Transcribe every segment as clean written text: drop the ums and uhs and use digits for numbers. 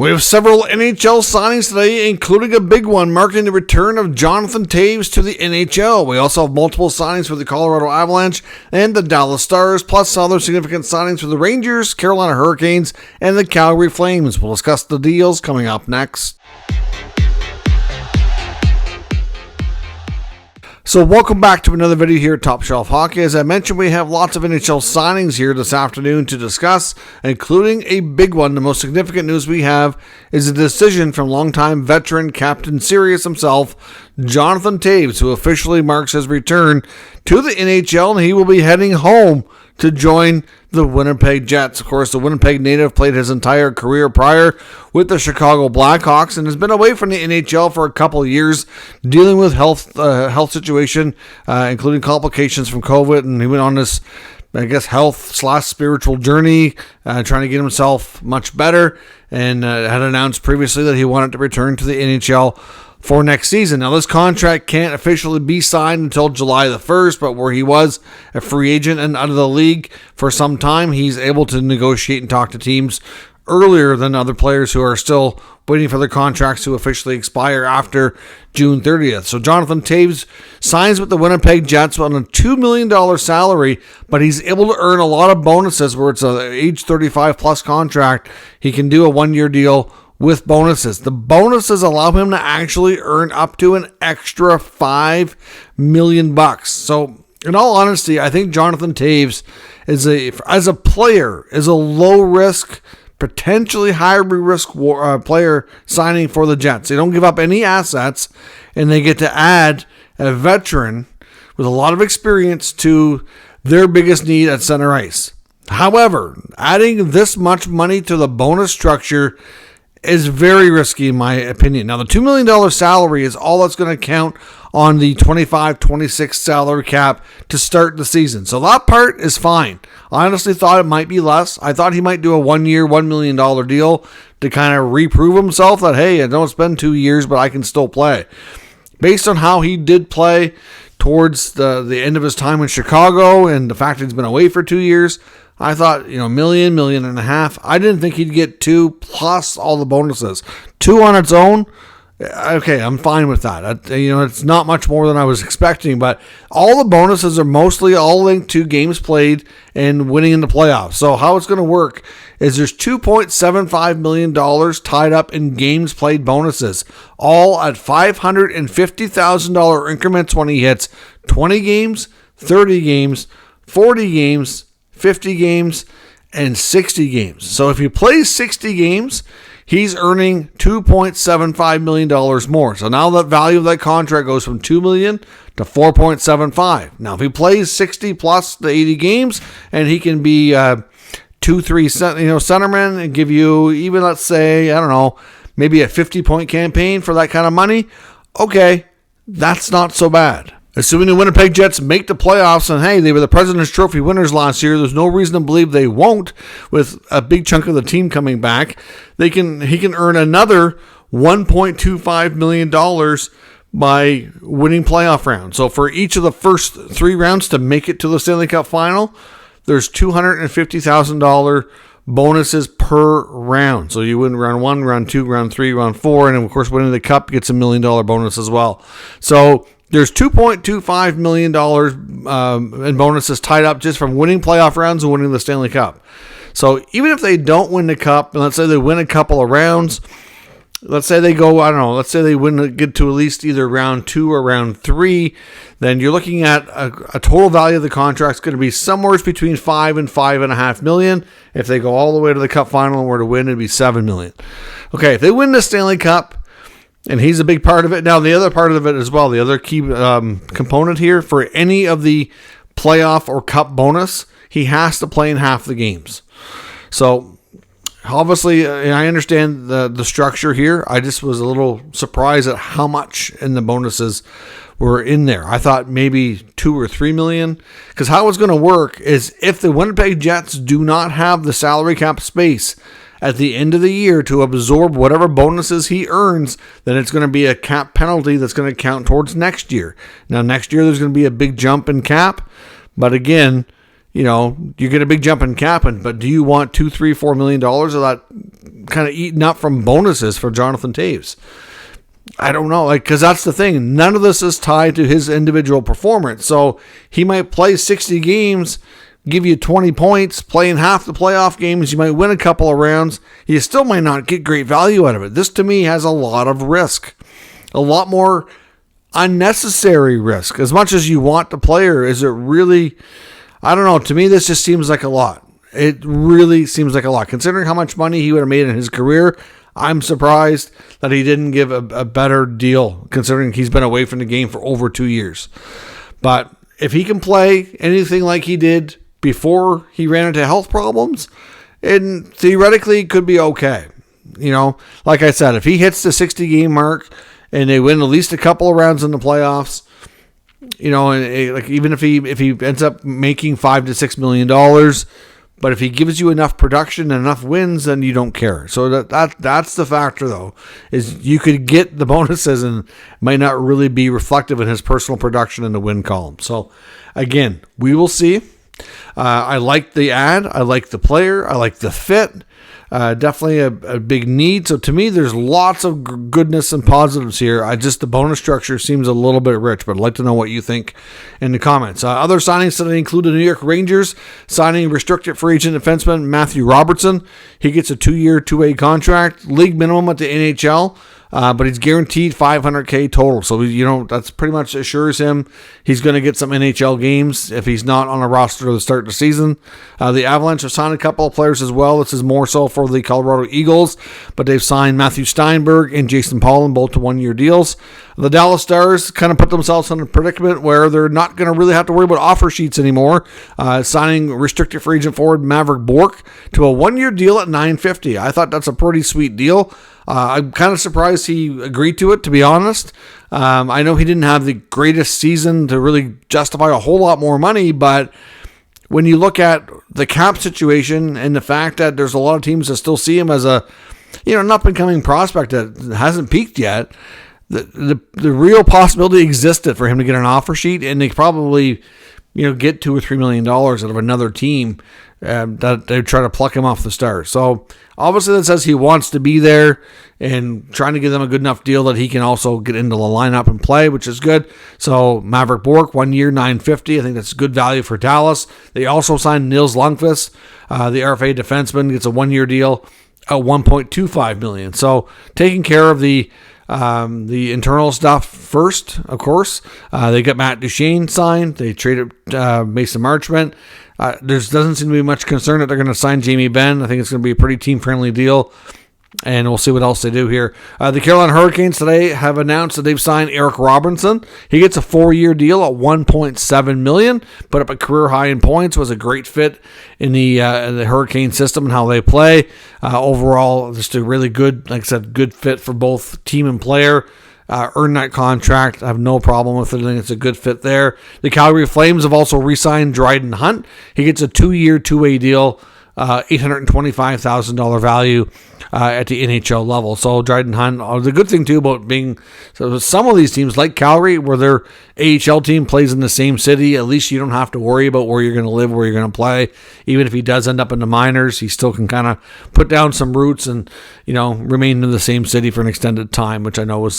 We have several NHL signings today, including a big one marking the return of Jonathan Toews to the NHL. We also have multiple signings for the Colorado Avalanche and the Dallas Stars, plus other significant signings for the Rangers, Carolina Hurricanes, and the Calgary Flames. We'll discuss the deals coming up next. So welcome back to another video here at Top Shelf Hockey. As I mentioned, we have lots of NHL signings here this afternoon to discuss, including a big one. The most significant news we have is a decision from longtime veteran Captain Sirius himself, Jonathan Toews, who officially marks his return to the NHL, and he will be heading home to join the Winnipeg Jets. Of course, the Winnipeg native played his entire career prior with the Chicago Blackhawks and has been away from the NHL for a couple of years, dealing with health situation, including complications from COVID, and he went on this, health/spiritual journey, trying to get himself much better, and had announced previously that he wanted to return to the NHL for next season. Now, this contract can't officially be signed until July the 1st, but where he was a free agent and out of the league for some time, he's able to negotiate and talk to teams earlier than other players who are still waiting for their contracts to officially expire after June 30th. So Jonathan Toews signs with the Winnipeg Jets on a $2 million salary, but he's able to earn a lot of bonuses where it's an age 35 plus contract. He can do a 1-year deal with bonuses. The bonuses allow him to actually earn up to an extra $5 million. So, in all honesty, I think Jonathan Toews as a player is a low risk, potentially high risk player signing for the Jets. They don't give up any assets, and they get to add a veteran with a lot of experience to their biggest need at center ice. However, adding this much money to the bonus structure is very risky in my opinion. Now, the $2 million salary is all that's going to count on the 25-26 salary cap to start the season. So that part is fine. I honestly thought it might be less. I thought he might do a 1-year, $1 million deal to kind of reprove himself that, hey, I don't spend 2 years, but I can still play. Based on how he did play towards the end of his time in Chicago and the fact that he's been away for 2 years, I thought, $1 million, $1.5 million. I didn't think he'd get 2 plus all the bonuses. 2 on its own, okay, I'm fine with that. It's not much more than I was expecting, but all the bonuses are mostly all linked to games played and winning in the playoffs. So how it's going to work is there's $2.75 million tied up in games played bonuses, all at $550,000 increments when he hits 20 games, 30 games, 40 games, 50 games, and 60 games. So if he plays 60 games, he's earning $2.75 million more. So now the value of that contract goes from $2 million to $4.75. Now, if he plays 60 plus the 80 games, and he can be 2-3 centerman and give you even, let's say, maybe a 50-point campaign for that kind of money, okay, that's not so bad. Assuming the Winnipeg Jets make the playoffs, and hey, they were the President's Trophy winners last year, there's no reason to believe they won't with a big chunk of the team coming back. He can earn another $1.25 million by winning playoff rounds. So for each of the first 3 rounds to make it to the Stanley Cup final, there's $250,000 bonuses per round. So you win round 1, round 2, round 3, round 4, and of course winning the cup gets $1 million bonus as well. So there's $2.25 million in bonuses tied up just from winning playoff rounds and winning the Stanley Cup. So even if they don't win the cup, and let's say they win a couple of rounds, let's say they go, let's say they get to at least either round 2 or round 3, then you're looking at a total value of the contract is going to be somewhere between $5 and $5.5 million. If they go all the way to the cup final and were to win, it'd be $7 million. Okay, if they win the Stanley Cup, and he's a big part of it. Now, the other part of it as well, the other key component here, for any of the playoff or cup bonus, he has to play in half the games. So, obviously, I understand the structure here. I just was a little surprised at how much in the bonuses were in there. I thought maybe $2 or $3 million. Because how it's going to work is if the Winnipeg Jets do not have the salary cap space at the end of the year to absorb whatever bonuses he earns, then it's going to be a cap penalty that's going to count towards next year. Now, next year there's going to be a big jump in cap, but again, you get a big jump in cap, but do you want $2, $3, $4 million of that kind of eaten up from bonuses for Jonathan Toews? I don't know, because that's the thing. None of this is tied to his individual performance. So he might play 60 games, give you 20 points, playing half the playoff games. You might win a couple of rounds. You still might not get great value out of it. This, to me, has a lot of risk, a lot more unnecessary risk. As much as you want the player, is it really? I don't know. To me, this just seems like a lot. It really seems like a lot. Considering how much money he would have made in his career, I'm surprised that he didn't give a better deal, considering he's been away from the game for over 2 years. But if he can play anything like he did before he ran into health problems, and theoretically could be okay. Like I said, if he hits the 60-game mark and they win at least a couple of rounds in the playoffs, like even if he ends up making $5 to $6 million, but if he gives you enough production and enough wins, then you don't care. So that's the factor, though, is you could get the bonuses and might not really be reflective in his personal production in the win column. So again, we will see. I like the ad. I like the player. I like the fit. Definitely a big need. So to me, there's lots of goodness and positives here. The bonus structure seems a little bit rich, but I'd like to know what you think in the comments. Other signings today include the New York Rangers signing restricted free agent defenseman Matthew Robertson. He gets a 2-year, 2-way contract, league minimum at the NHL. But he's guaranteed $500K total. So, that's pretty much assures him he's going to get some NHL games if he's not on a roster to start the season. The Avalanche have signed a couple of players as well. This is more so for the Colorado Eagles, but they've signed Matthew Steinberg and Jason Pollan, both to 1-year deals. The Dallas Stars kind of put themselves in a predicament where they're not going to really have to worry about offer sheets anymore, signing restricted free agent forward Maverick Bourque to a 1-year deal at $950. I thought that's a pretty sweet deal. I'm kind of surprised he agreed to it, to be honest. I know he didn't have the greatest season to really justify a whole lot more money, but when you look at the cap situation and the fact that there's a lot of teams that still see him as a, an up-and-coming prospect that hasn't peaked yet, the real possibility existed for him to get an offer sheet, and they probably, get $2 or $3 million out of another team that they try to pluck him off the Stars. So obviously that says he wants to be there and trying to give them a good enough deal that he can also get into the lineup and play, which is good. So Maverick Bourque, 1 year, $950. I think that's good value for Dallas. They also signed Nils Lundqvist, the RFA defenseman, gets a 1-year deal at $1.25 million. So taking care of the internal stuff first, of course. They got Matt Duchene signed. They traded Mason Marchand. There doesn't seem to be much concern that they're going to sign Jamie Benn. I think it's going to be a pretty team-friendly deal, and we'll see what else they do here. The Carolina Hurricanes today have announced that they've signed Eric Robinson. He gets a 4-year deal at $1.7 million, put up a career high in points, was a great fit in the Hurricane system and how they play. Overall, just a really good, like I said, good fit for both team and player. Earned that contract. I have no problem with it. I think it's a good fit there. The Calgary Flames have also re-signed Dryden Hunt. He gets a 2-year, 2-way deal, $825,000 value at the NHL level. So Dryden Hunt, the good thing too about being, so some of these teams like Calgary, where their AHL team plays in the same city, at least you don't have to worry about where you're going to live, where you're going to play. Even if he does end up in the minors, he still can kind of put down some roots and, remain in the same city for an extended time, which I know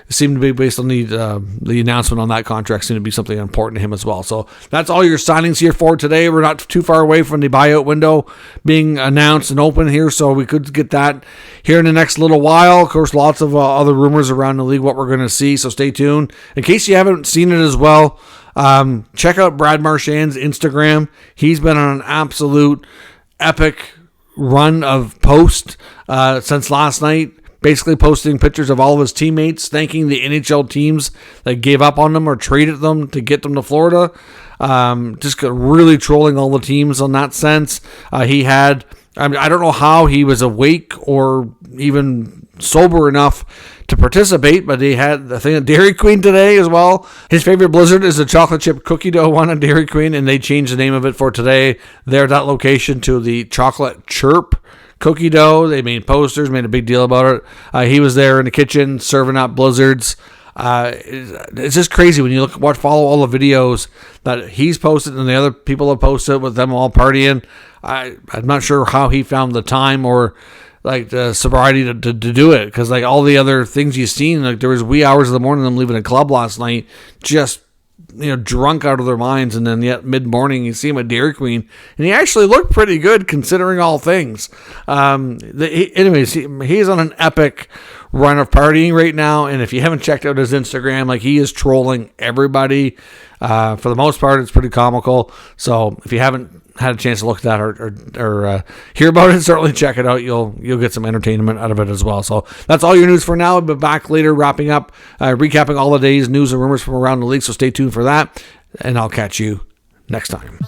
seemed to be, based on the announcement on that contract, seemed to be something important to him as well. So that's all your signings here for today. We're not too far away from the buyout window being announced and open here, so we could get that here in the next little while. Of course, lots of other rumors around the league, what we're going to see, so stay tuned. In case you haven't seen it as well, check out Brad Marchand's Instagram. He's been on an absolute epic run of posts since last night, basically posting pictures of all of his teammates, thanking the NHL teams that gave up on them or traded them to get them to Florida. Just really trolling all the teams on that sense. I don't know how he was awake or even sober enough to participate, but he had the thing at Dairy Queen today as well. His favorite blizzard is the chocolate chip cookie dough one at Dairy Queen, and they changed the name of it for today there at that location to the chocolate chirp cookie dough. They made posters, made a big deal about it. He was there in the kitchen serving up blizzards. It's just crazy when you follow all the videos that he's posted and the other people have posted with them all partying. I'm not sure how he found the time or like the sobriety to do it, because like all the other things you've seen, like there was wee hours of the morning them leaving a club last night, just drunk out of their minds, and then yet mid-morning you see him at Dairy Queen, and he actually looked pretty good considering all things. Anyways, he's on an epic run of partying right now, and if you haven't checked out his Instagram, like he is trolling everybody. For the most part, it's pretty comical. So if you haven't had a chance to look at that or hear about it, certainly check it out. You'll get some entertainment out of it as well. So that's all your news for now. I'll be back later wrapping up, recapping all the day's news and rumors from around the league. So stay tuned for that, and I'll catch you next time.